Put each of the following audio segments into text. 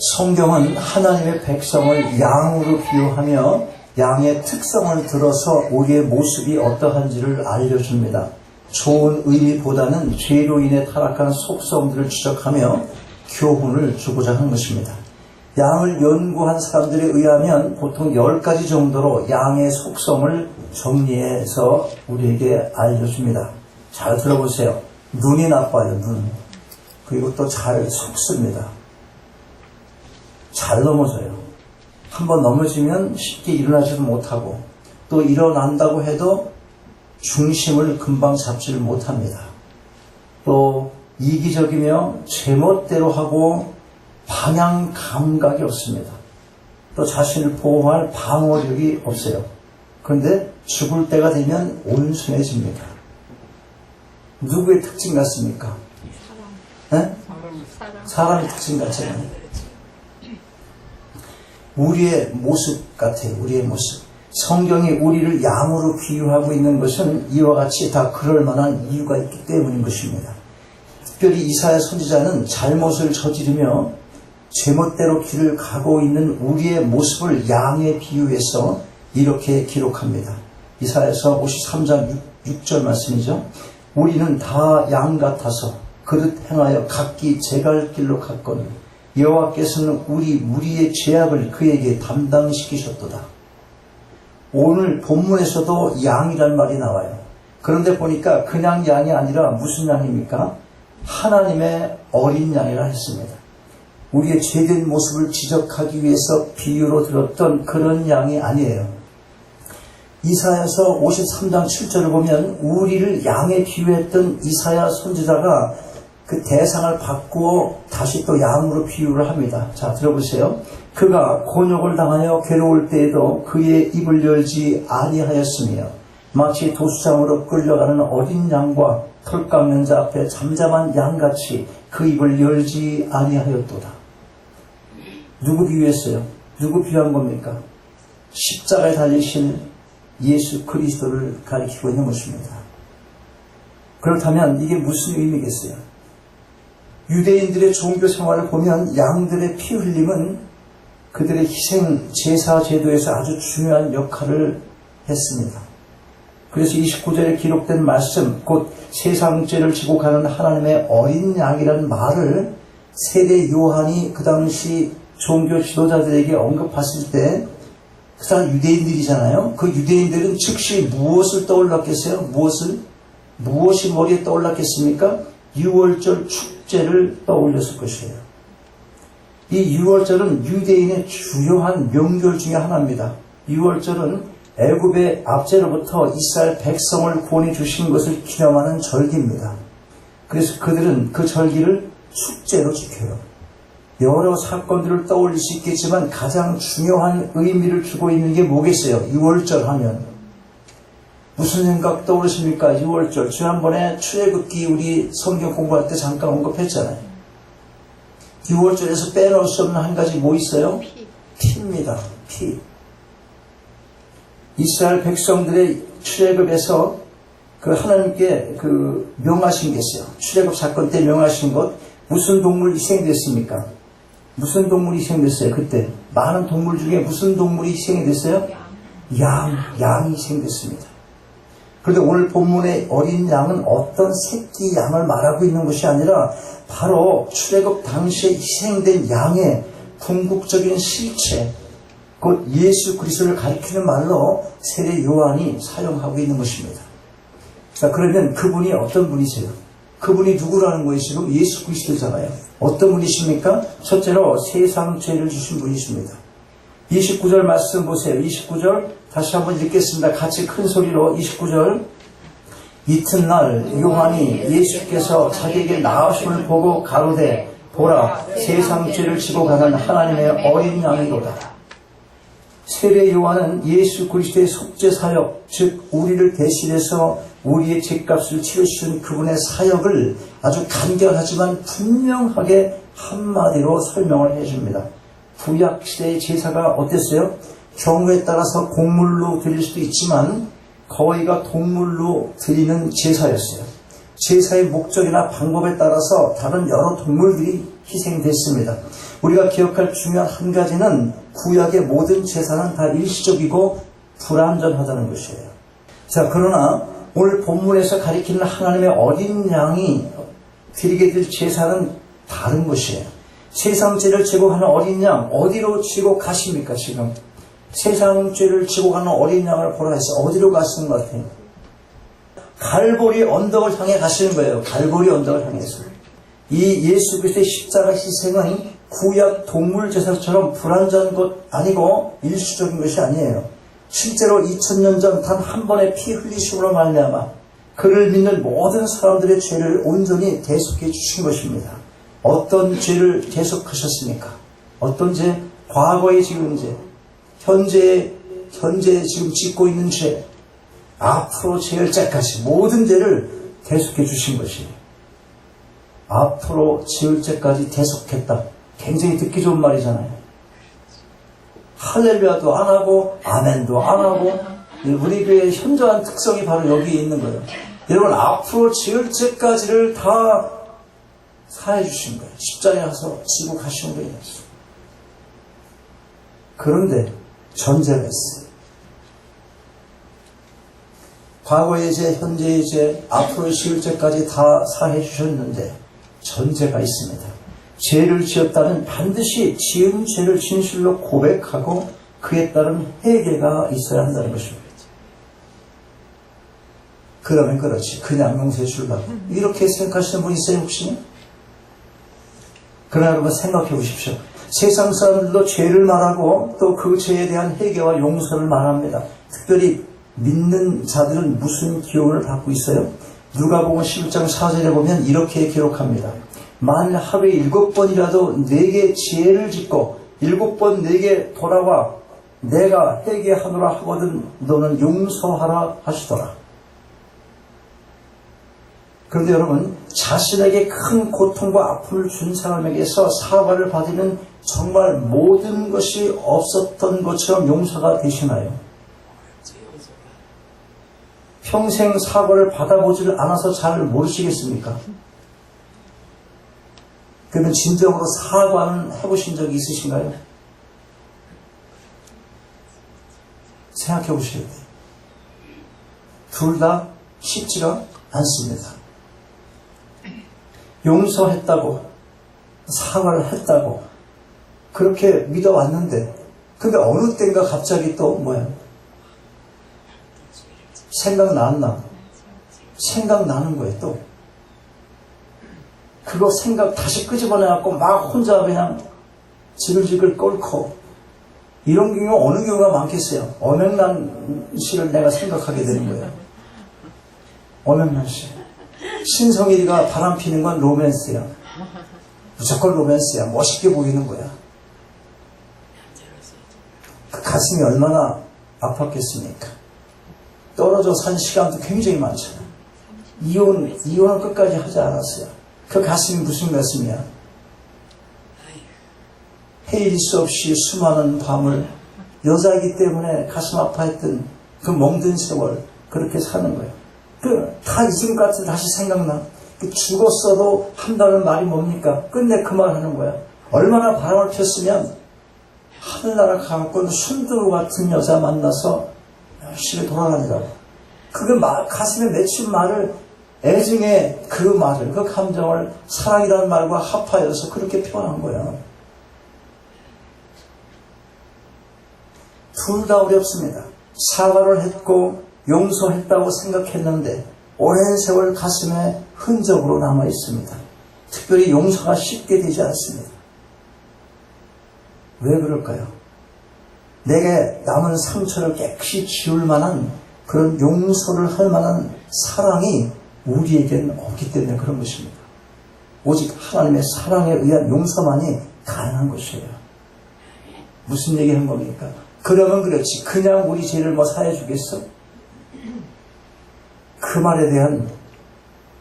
성경은 하나님의 백성을 양으로 비유하며 양의 특성을 들어서 우리의 모습이 어떠한지를 알려줍니다. 좋은 의미보다는 죄로 인해 타락한 속성들을 지적하며 교훈을 주고자 하는 것입니다. 양을 연구한 사람들에 의하면 보통 10가지 정도로 양의 속성을 정리해서 우리에게 알려줍니다. 잘 들어보세요. 눈이 나빠요, 눈. 그리고 또 잘 속습니다. 잘 넘어져요. 한번 넘어지면 쉽게 일어나지도 못하고, 또 일어난다고 해도 중심을 금방 잡지를 못합니다. 또 이기적이며 제멋대로 하고 방향 감각이 없습니다. 또 자신을 보호할 방어력이 없어요. 그런데 죽을 때가 되면 온순해집니다. 누구의 특징 같습니까? 네? 사람의 특징 같잖아요. 우리의 모습 같아요. 우리의 모습. 성경이 우리를 양으로 비유하고 있는 것은 이와 같이 다 그럴 만한 이유가 있기 때문인 것입니다. 특별히 이사야 선지자는 잘못을 저지르며 제멋대로 길을 가고 있는 우리의 모습을 양에 비유해서 이렇게 기록합니다. 이사야서 53장 6절 말씀이죠. 우리는 다 양 같아서 그릇 행하여 각기 제 갈 길로 갔거늘 여호와께서는 우리 무리의 죄악을 그에게 담당시키셨도다. 오늘 본문에서도 양이란 말이 나와요. 그런데 보니까 그냥 양이 아니라 무슨 양입니까? 하나님의 어린 양이라 했습니다. 우리의 죄된 모습을 지적하기 위해서 비유로 들었던 그런 양이 아니에요. 이사야서 53장 7절을 보면 우리를 양에 비유했던 이사야 선지자가 그 대상을 바꾸어 다시 또 양으로 비유를 합니다. 자, 들어보세요. 그가 곤욕을 당하여 괴로울 때에도 그의 입을 열지 아니하였으며 마치 도수장으로 끌려가는 어린 양과 털 깎는 자 앞에 잠잠한 양같이 그 입을 열지 아니하였도다. 누구 비유했어요? 누구 비유한 겁니까? 십자가에 달리신 예수 그리스도를 가리키고 있는 것입니다. 그렇다면 이게 무슨 의미겠어요? 유대인들의 종교 생활을 보면 양들의 피 흘림은 그들의 희생 제사 제도에서 아주 중요한 역할을 했습니다. 그래서 29절에 기록된 말씀, 곧 세상 죄를 지고 가는 하나님의 어린 양이라는 말을 세례 요한이 그 당시 종교 지도자들에게 언급했을 때, 그 사람 유대인들이잖아요. 그 유대인들은 즉시 무엇을 떠올랐겠어요? 무엇이 머리에 떠올랐겠습니까? 유월절 축제를 떠올렸을 것이에요. 이 유월절은 유대인의 주요한 명절 중에 하나입니다. 유월절은 애굽의 압제로부터 이스라엘 백성을 구원해 주신 것을 기념하는 절기입니다. 그래서 그들은 그 절기를 축제로 지켜요. 여러 사건들을 떠올릴 수 있겠지만 가장 중요한 의미를 주고 있는 게 뭐겠어요? 유월절 하면 무슨 생각 떠오르십니까? 유월절. 지난번에 출애굽기 우리 성경 공부할 때 잠깐 언급했잖아요. 유월절에서 빼놓을 수 없는 한 가지 뭐 있어요? 피입니다. 피. 이스라엘 백성들의 출애굽에서 그 하나님께 그 명하신 게 있어요. 출애굽 사건 때 명하신 것. 무슨 동물이 희생됐습니까? 무슨 동물이 희생됐어요? 그때 많은 동물 중에 무슨 동물이 희생이 됐어요? 양이 희생됐습니다. 그런데 오늘 본문의 어린 양은 어떤 새끼 양을 말하고 있는 것이 아니라 바로 출애굽 당시에 희생된 양의 궁극적인 실체, 곧 예수 그리스도를 가리키는 말로 세례 요한이 사용하고 있는 것입니다. 자, 그러면 그분이 어떤 분이세요? 그분이 누구라는 거예요? 지금 예수 그리스도잖아요. 어떤 분이십니까? 첫째로 세상 죄를 주신 분이십니다. 29절 말씀 보세요. 29절 다시 한번 읽겠습니다. 같이 큰 소리로 29절. 이튿날 요한이 예수께서 자기에게 나으심을 보고 가로되 보라 세상 죄를 지고 가는 하나님의 어린 양이로다. 세례 요한은 예수 그리스도의 속죄 사역, 즉 우리를 대신해서 우리의 죄값을 치르신 그분의 사역을 아주 간결하지만 분명하게 한마디로 설명을 해줍니다. 구약시대의 제사가 어땠어요? 경우에 따라서 곡물로 드릴 수도 있지만 거의가 동물로 드리는 제사였어요. 제사의 목적이나 방법에 따라서 다른 여러 동물들이 희생됐습니다. 우리가 기억할 중요한 한 가지는 구약의 모든 제사는 다 일시적이고 불완전하다는 것이에요. 자, 그러나 오늘 본문에서 가리키는 하나님의 어린 양이 드리게 될 제사는 다른 것이에요. 세상 죄를 지고 가는 어린 양, 어디로 지고 가십니까, 지금? 세상 죄를 지고 가는 어린 양을 보라 해서 어디로 가시는 것 같아요? 갈보리 언덕을 향해 가시는 거예요. 갈보리 언덕을 향해서. 이 예수 그리스도의 십자가 희생은 구약 동물 제사처럼 불완전한 것 아니고 일시적인 것이 아니에요. 실제로 2000년 전 단 한 번의 피 흘리심으로 말미암아 그를 믿는 모든 사람들의 죄를 온전히 대속해 주신 것입니다. 어떤 죄를 대속하셨습니까? 어떤 죄? 과거에 지은 죄, 현재 지금 짓고 있는 죄, 앞으로 지을 죄까지 모든 죄를 대속해 주신 것이에요. 앞으로 지을 죄까지 대속했다. 굉장히 듣기 좋은 말이잖아요. 할렐루야도 안 하고 아멘도 안 하고 우리 교회의 현저한 특성이 바로 여기에 있는 거예요. 여러분, 앞으로 지을 죄까지를 다 사해 주신 거예요. 십자가에 가서 지고 가신 거예요. 그런데 전제가 있어요. 과거의 죄, 현재의 죄, 앞으로 지을 죄까지 다 사해 주셨는데 전제가 있습니다. 죄를 지었다는 반드시 지은 죄를 진실로 고백하고 그에 따른 회개가 있어야 한다는 것입니다. 그러면 그렇지. 그냥 용서해 주려고. 이렇게 생각하시는 분 있어요, 혹시? 그러나 여러분 생각해 보십시오. 세상 사람들도 죄를 말하고 또 그 죄에 대한 회개와 용서를 말합니다. 특별히 믿는 자들은 무슨 기운을 받고 있어요? 누가복음 11장 4절에 보면 이렇게 기록합니다. 만일 하루에 7번이라도 내게 죄를 짓고 7번 내게 돌아와 내가 회개하노라 하거든 너는 용서하라 하시더라. 그런데 여러분, 자신에게 큰 고통과 아픔을 준 사람에게서 사과를 받으면 정말 모든 것이 없었던 것처럼 용서가 되시나요? 평생 사과를 받아보지를 않아서 잘 모르시겠습니까? 그러면 진정으로 사과는 해보신 적이 있으신가요? 생각해 보셔야 돼요. 둘 다 쉽지가 않습니다. 용서했다고, 사과를 했다고, 그렇게 믿어왔는데, 근데 어느 때인가 갑자기 또 뭐야? 생각나는 거예요, 또. 그거 생각 다시 끄집어내갖고 막 혼자 그냥 지글지글 끓고, 이런 경우 어느 경우가 많겠어요? 엄영란 씨를 내가 생각하게 되는 거예요. 엄영란 씨. 신성일이가 바람 피는 건 로맨스야. 무조건 로맨스야. 멋있게 보이는 거야. 그 가슴이 얼마나 아팠겠습니까? 떨어져 산 시간도 굉장히 많잖아. 이혼은 끝까지 하지 않았어요. 그 가슴이 무슨 가슴이야? 헤일 수 없이 수많은 밤을 여자이기 때문에 가슴 아파했던 그 멍든 세월 그렇게 사는 거예요. 다 지금 같은 다시 생각나. 죽었어도 한다는 말이 뭡니까? 끝내 그 말 하는 거야. 얼마나 바람을 폈으면 하늘나라 가갖고 순두부 같은 여자 만나서 열심히 돌아다니라고. 그게 가슴에 맺힌 말을 애증의 그 말을, 그 감정을 사랑이라는 말과 합하여서 그렇게 표현한 거야. 둘 다 어렵습니다. 사과를 했고 용서했다고 생각했는데 오랜 세월 가슴에 흔적으로 남아 있습니다. 특별히 용서가 쉽게 되지 않습니다. 왜 그럴까요? 내게 남은 상처를 깨끗이 지울 만한 그런 용서를 할 만한 사랑이 우리에게는 없기 때문에 그런 것입니다. 오직 하나님의 사랑에 의한 용서만이 가능한 것이에요. 무슨 얘기하는 겁니까? 그러면 그렇지. 그냥 우리 죄를 뭐 사해 주겠어? 그 말에 대한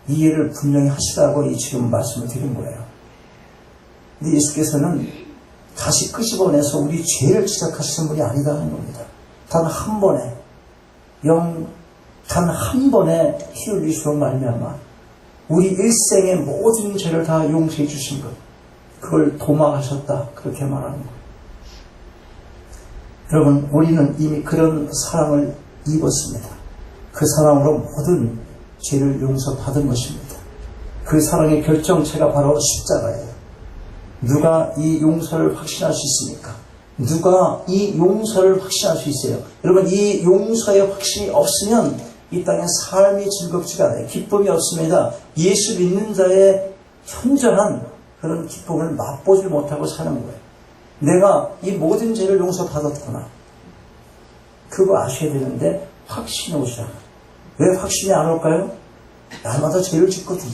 이해를 분명히 하시라고 지금 말씀을 드린 거예요. 근데 예수께서는 다시 끄집어내서 우리 죄를 지적하시는 분이 아니다는 겁니다. 단 한 번에 단 한 번에 피 흘리시고 말미암아 우리 일생의 모든 죄를 다 용서해 주신 것, 그걸 도망하셨다, 그렇게 말하는 거예요. 여러분, 우리는 이미 그런 사랑을 입었습니다. 그 사랑으로 모든 죄를 용서받은 것입니다. 그 사랑의 결정체가 바로 십자가예요. 누가 이 용서를 확신할 수 있습니까? 누가 이 용서를 확신할 수 있어요? 여러분, 이 용서의 확신이 없으면 이 땅에 삶이 즐겁지가 않아요. 기쁨이 없습니다. 예수 믿는 자의 현저한 그런 기쁨을 맛보지 못하고 사는 거예요. 내가 이 모든 죄를 용서받았구나. 그거 아셔야 되는데 확신이 오지 않아요. 왜 확신이 안 올까요? 날마다 죄를 짓거든.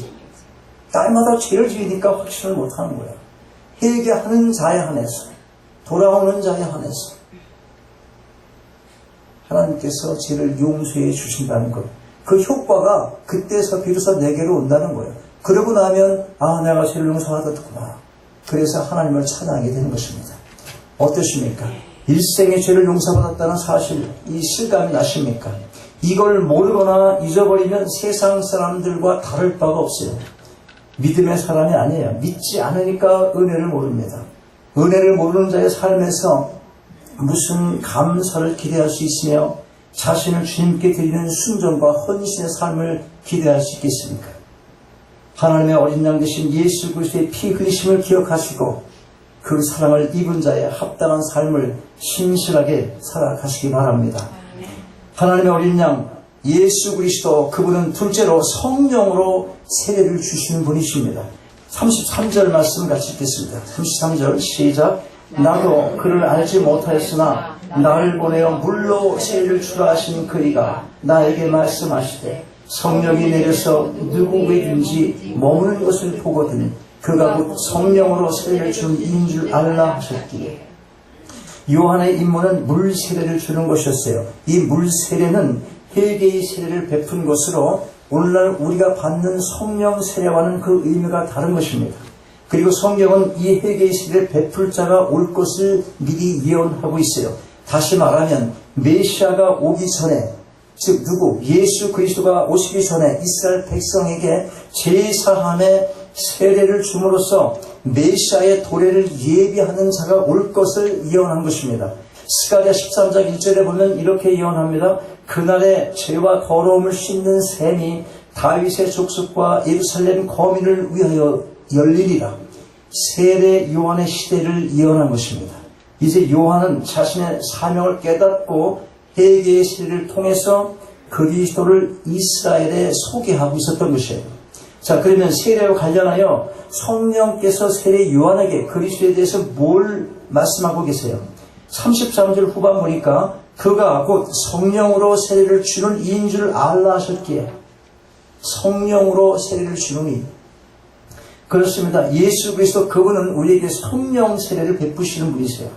날마다 죄를 지으니까 확신을 못하는 거예요. 회개하는 자에 한해서, 돌아오는 자에 한해서 하나님께서 죄를 용서해 주신다는 것, 그 효과가 그때서 비로소 내게로 온다는 거예요. 그러고 나면 내가 죄를 용서받았구나. 그래서 하나님을 찬양하게 되는 것입니다. 어떠십니까? 일생의 죄를 용서받았다는 사실, 이 실감이 나십니까? 이걸 모르거나 잊어버리면 세상 사람들과 다를 바가 없어요. 믿음의 사람이 아니에요. 믿지 않으니까 은혜를 모릅니다. 은혜를 모르는 자의 삶에서 무슨 감사를 기대할 수 있으며 자신을 주님께 드리는 순종과 헌신의 삶을 기대할 수 있겠습니까? 하나님의 어린 양 되신 예수 그리스도의 피 흘리심을 기억하시고 그 사랑을 입은 자의 합당한 삶을 신실하게 살아가시기 바랍니다. 하나님의 어린 양 예수 그리스도, 그분은 둘째로 성령으로 세례를 주시는 분이십니다. 33절 말씀 같이 읽겠습니다. 33절 시작. 나도 그를 알지 못하였으나 나를 보내어 물로 세례를 주라 하신 그리가 나에게 말씀하시되 성령이 내려서 누구에든지 머무는 것을 보거든 그가 곧 성령으로 세례를 준 이인 줄 알라 하셨기에. 요한의 임무는 물 세례를 주는 것이었어요. 이 물 세례는 회개의 세례를 베푼 것으로 오늘날 우리가 받는 성령 세례와는 그 의미가 다른 것입니다. 그리고 성경은 이 회개의 세례를 베풀 자가 올 것을 미리 예언하고 있어요. 다시 말하면 메시아가 오기 전에, 즉 누구? 예수 그리스도가 오시기 전에 이스라엘 백성에게 제사함의 세례를 줌으로써 메시아의 도래를 예비하는 자가 올 것을 예언한 것입니다. 스가랴 13장 1절에 보면 이렇게 예언합니다. 그날에 죄와 더러움을 씻는 샘이 다윗의 족속과 예루살렘 거민을 위하여 열리리라. 세례 요한의 시대를 예언한 것입니다. 이제 요한은 자신의 사명을 깨닫고 회개의 세례를 통해서 그리스도를 이스라엘에 소개하고 있었던 것이에요. 자, 그러면 세례와 관련하여 성령께서 세례 요한에게 그리스도에 대해서 뭘 말씀하고 계세요? 33절 후반 보니까 그가 곧 성령으로 세례를 주는 이인 줄 알라 하셨기에. 성령으로 세례를 주는 이. 그렇습니다. 예수 그리스도 그분은 우리에게 성령 세례를 베푸시는 분이세요.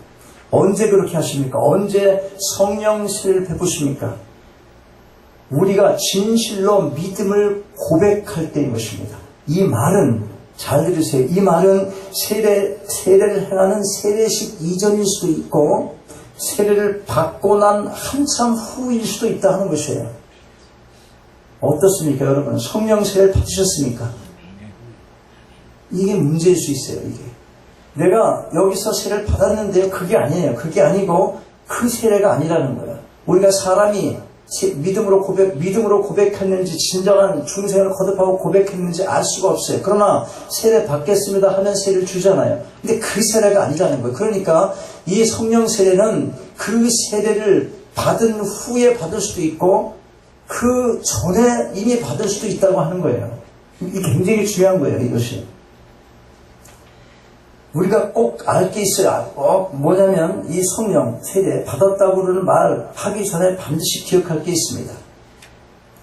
언제 그렇게 하십니까? 언제 성령 세례를 베푸십니까? 우리가 진실로 믿음을 고백할 때인 것입니다. 이 말은 잘 들으세요. 이 말은 세례를 행하는 세례식 이전일 수도 있고 세례를 받고 난 한참 후일 수도 있다 하는 것이에요. 어떻습니까, 여러분? 성령 세례를 받으셨습니까? 이게 문제일 수 있어요, 이게. 내가 여기서 세례를 받았는데요. 그게 아니에요. 그게 아니고 그 세례가 아니라는 거예요. 우리가 사람이 믿음으로 고백했는지 진정한 중생을 거듭하고 고백했는지 알 수가 없어요. 그러나 세례 받겠습니다 하면 세례를 주잖아요. 근데 그 세례가 아니라는 거예요. 그러니까 이 성령 세례는 그 세례를 받은 후에 받을 수도 있고 그 전에 이미 받을 수도 있다고 하는 거예요. 이게 굉장히 중요한 거예요, 이것이. 우리가 꼭 알 게 있어요. 꼭 뭐냐면 이 성령 세례 받았다고 그러는 말 하기 전에 반드시 기억할 게 있습니다.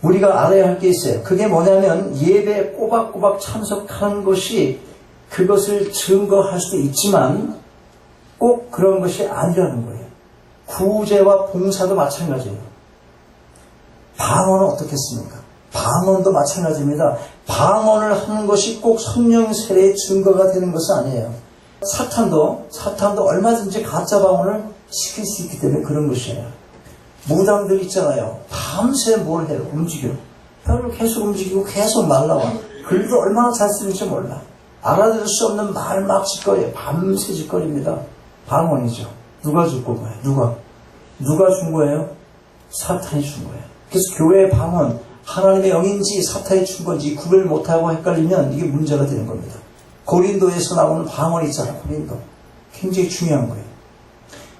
우리가 알아야 할 게 있어요. 그게 뭐냐면 예배에 꼬박꼬박 참석하는 것이 그것을 증거할 수도 있지만 꼭 그런 것이 아니라는 거예요. 구제와 봉사도 마찬가지예요. 방언은 어떻겠습니까? 방언도 마찬가지입니다. 방언을 하는 것이 꼭 성령 세례의 증거가 되는 것은 아니에요. 사탄도 얼마든지 가짜 방언을 시킬 수 있기 때문에 그런 것이에요. 무당들 있잖아요. 밤새 뭘 해요? 움직여. 혀를 계속 움직이고 계속 말라와. 글도 얼마나 잘 쓰는지 몰라. 알아들을 수 없는 말 막 짓거려요. 밤새 짓거립니다. 방언이죠. 누가 줄 거예요? 누가 준 거예요? 사탄이 준 거예요. 그래서 교회의 방언, 하나님의 영인지 사탄이 준 건지 구별 못하고 헷갈리면 이게 문제가 되는 겁니다. 고린도에서 나오는 방언 있잖아요. 고린도. 굉장히 중요한 거예요.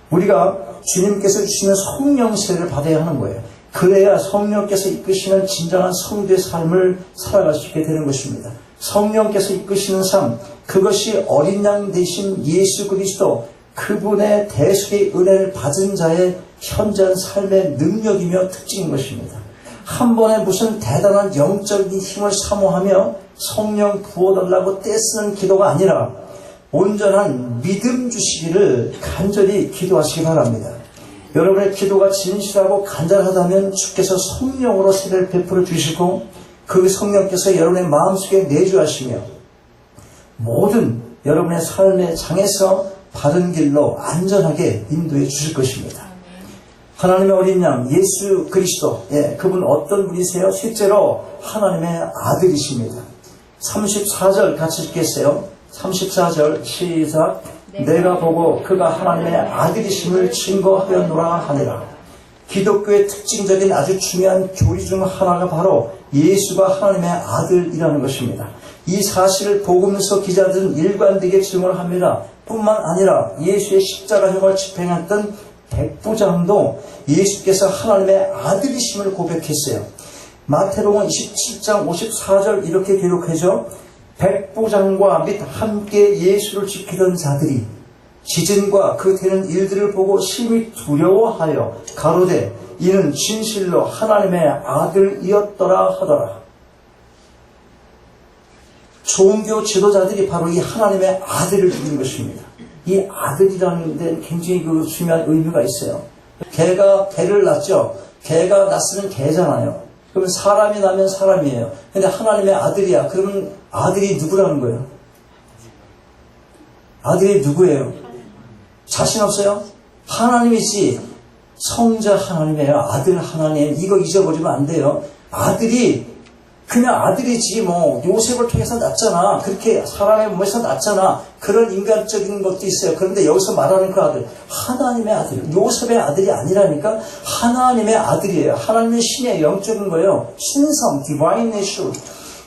우리가 주님께서 주시는 성령 세례를 받아야 하는 거예요. 그래야 성령께서 이끄시는 진정한 성도의 삶을 살아갈 수 있게 되는 것입니다. 성령께서 이끄시는 삶, 그것이 어린 양 되신 예수 그리스도, 그분의 대속의 은혜를 받은 자의 현재한 삶의 능력이며 특징인 것입니다. 한 번에 무슨 대단한 영적인 힘을 사모하며 성령 부어달라고 떼쓰는 기도가 아니라 온전한 믿음 주시기를 간절히 기도하시기 바랍니다. 여러분의 기도가 진실하고 간절하다면 주께서 성령으로 세례를 베풀어 주시고 그 성령께서 여러분의 마음속에 내주하시며 모든 여러분의 삶의 장에서 바른 길로 안전하게 인도해 주실 것입니다. 하나님의 어린 양 예수 그리스도, 그분 어떤 분이세요? 실제로 하나님의 아들이십니다. 34절 같이 읽겠어요. 34절 시작. 내가 보고 그가 하나님의 아들이심을 증거하였노라 하니라. 기독교의 특징적인 아주 중요한 교리 중 하나가 바로 예수가 하나님의 아들이라는 것입니다. 이 사실을 복음서 기자들은 일관되게 증언을 합니다. 뿐만 아니라 예수의 십자가형을 집행했던 백부장도 예수께서 하나님의 아들이심을 고백했어요. 마태복음 27장 54절 이렇게 기록해줘. 백부장과 및 함께 예수를 지키던 자들이 지진과 그 되는 일들을 보고 심히 두려워하여 가로되 이는 진실로 하나님의 아들이었더라 하더라. 종교 지도자들이 바로 이 하나님의 아들을 죽인 것입니다. 이 아들이라는 데는 굉장히 중요한 의미가 있어요. 개를 낳죠. 개가 낳으면 개잖아요. 그러면 사람이 나면 사람이에요. 근데 하나님의 아들이야. 그러면 아들이 누구라는 거예요? 아들이 누구예요? 자신 없어요? 하나님이지. 성자 하나님이에요. 아들 하나님. 이거 잊어버리면 안 돼요. 아들이 그냥 아들이지 뭐 요셉을 통해서 낳잖아. 그렇게 사람의 몸에서 낳잖아. 그런 인간적인 것도 있어요. 그런데 여기서 말하는 그 아들, 하나님의 아들, 요셉의 아들이 아니라니까 하나님의 아들이에요. 하나님의 신의 영적인 거예요. 신성, divine nature.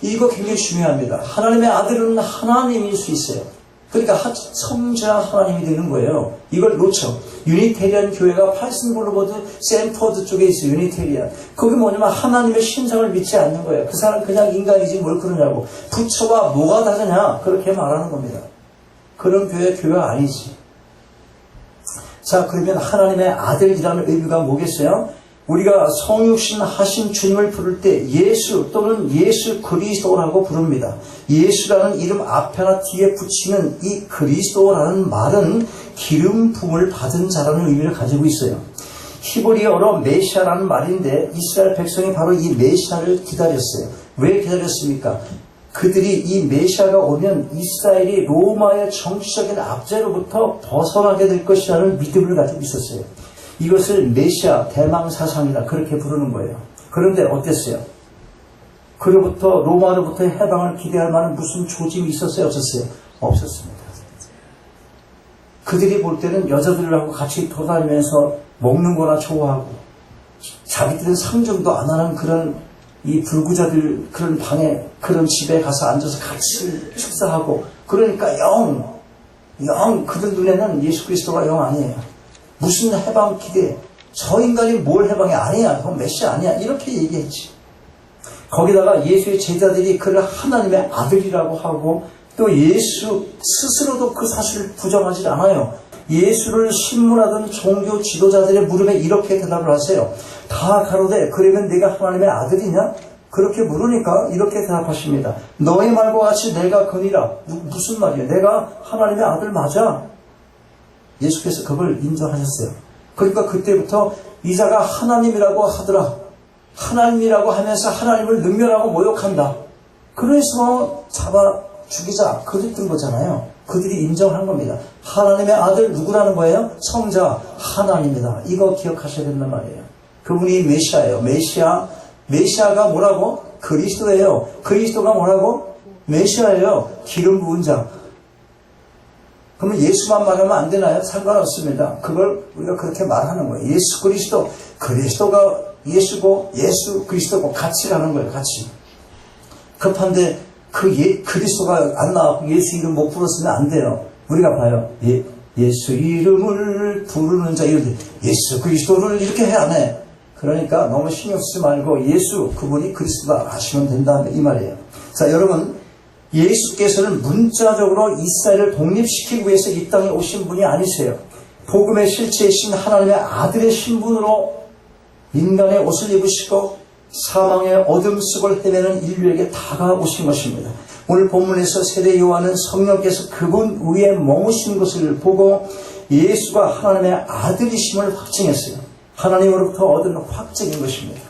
이거 굉장히 중요합니다. 하나님의 아들은 하나님일 수 있어요. 그러니까 성자 하나님이 되는 거예요. 이걸 놓쳐. 유니테리안 교회가 팔슨 볼로버드 샌퍼드 쪽에 있어요. 유니테리안. 거기 뭐냐면 하나님의 신성을 믿지 않는 거예요. 그 사람 그냥 인간이지 뭘 그러냐고. 부처와 뭐가 다르냐 그렇게 말하는 겁니다. 그런 교회가 아니지. 자, 그러면 하나님의 아들이라는 의미가 뭐겠어요? 우리가 성육신 하신 주님을 부를 때 예수 또는 예수 그리스도라고 부릅니다. 예수라는 이름 앞에나 뒤에 붙이는 이 그리스도라는 말은 기름 부음을 받은 자라는 의미를 가지고 있어요. 히브리어로 메시아라는 말인데 이스라엘 백성이 바로 이 메시아를 기다렸어요. 왜 기다렸습니까? 그들이 이 메시아가 오면 이스라엘이 로마의 정치적인 압제로부터 벗어나게 될 것이라는 믿음을 가지고 있었어요. 이것을 메시아 대망사상이다 그렇게 부르는 거예요. 그런데 어땠어요? 그로부터 로마로부터의 해방을 기대할 만한 무슨 조짐이 있었어요? 없었어요? 없었습니다. 그들이 볼 때는 여자들하고 같이 돌아다니면서 먹는 거나 좋아하고 자기들은 상정도 안 하는 그런 이 불구자들 그런 방에 그런 집에 가서 앉아서 같이 식사하고 그러니까 영 그들 눈에는 예수 그리스도가 영 아니에요. 무슨 해방 기대? 저 인간이 뭘 해방이 아니야. 그건 메시아 아니야. 이렇게 얘기했지. 거기다가 예수의 제자들이 그를 하나님의 아들이라고 하고 또 예수 스스로도 그 사실을 부정하지 않아요. 예수를 신문하던 종교 지도자들의 물음에 이렇게 대답을 하세요. 다 가로되 그러면 네가 하나님의 아들이냐? 그렇게 물으니까 이렇게 대답하십니다. 너의 말과 같이 내가 거니라. 무슨 말이야? 내가 하나님의 아들 맞아. 예수께서 그걸 인정하셨어요. 그러니까 그때부터 이자가 하나님이라고 하더라. 하나님이라고 하면서 하나님을 능멸하고 모욕한다. 그래서 잡아 죽이자. 그랬던 거잖아요. 그들이 인정한 겁니다. 하나님의 아들 누구라는 거예요? 성자 하나님이다. 이거 기억하셔야 된단 말이에요. 그분이 메시아예요. 메시아가 뭐라고? 그리스도예요. 그리스도가 뭐라고? 메시아예요. 기름 부은 자. 그러면 예수만 말하면 안 되나요? 상관없습니다. 그걸 우리가 그렇게 말하는 거예요. 예수 그리스도, 그리스도가 예수고 예수 그리스도고 같이 가는 거예요. 같이. 급한데 그리스도가 안 나왔고 예수 이름 못 불렀으면 안 돼요. 우리가 봐요. 예수 이름을 부르는 자 이럴 때 예수 그리스도를 이렇게 해 안 해. 그러니까 너무 신경 쓰지 말고 예수 그분이 그리스도다 하시면 된다 이 말이에요. 자, 여러분, 예수께서는 문자적으로 이스라엘을 독립시키기 위해서 이 땅에 오신 분이 아니세요. 복음의 실체이신 하나님의 아들의 신분으로 인간의 옷을 입으시고 사망의 어둠 속을 헤매는 인류에게 다가오신 것입니다. 오늘 본문에서 세례 요한은 성령께서 그분 위에 머무신 것을 보고 예수가 하나님의 아들이심을 확증했어요. 하나님으로부터 얻은 확증인 것입니다.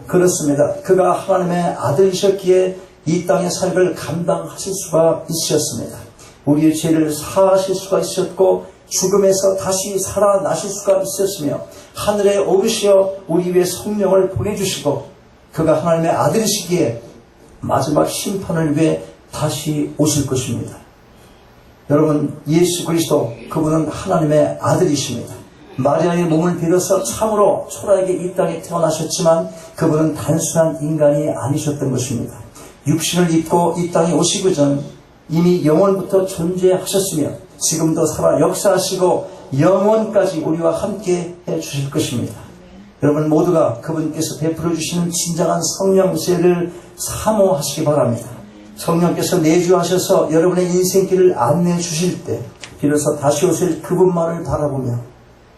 그렇습니다. 그가 하나님의 아들이셨기에 이 땅의 삶을 감당하실 수가 있으셨습니다. 우리의 죄를 사하실 수가 있었고 죽음에서 다시 살아나실 수가 있었으며 하늘에 오르시어 우리 위에 성령을 보내주시고 그가 하나님의 아들이시기에 마지막 심판을 위해 다시 오실 것입니다. 여러분, 예수 그리스도 그분은 하나님의 아들이십니다. 마리아의 몸을 빌어서 참으로 초라하게 이 땅에 태어나셨지만 그분은 단순한 인간이 아니셨던 것입니다. 육신을 입고 이 땅에 오시기 전 이미 영원부터 존재하셨으며 지금도 살아 역사하시고 영원까지 우리와 함께 해주실 것입니다. 여러분 모두가 그분께서 베풀어 주시는 진정한 성령세를 사모하시기 바랍니다. 성령께서 내주하셔서 여러분의 인생길을 안내해 주실 때 비로소 다시 오실 그분만을 바라보며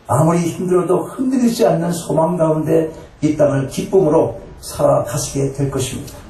아무리 힘들어도 흔들리지 않는 소망 가운데 이 땅을 기쁨으로 살아가시게 될 것입니다.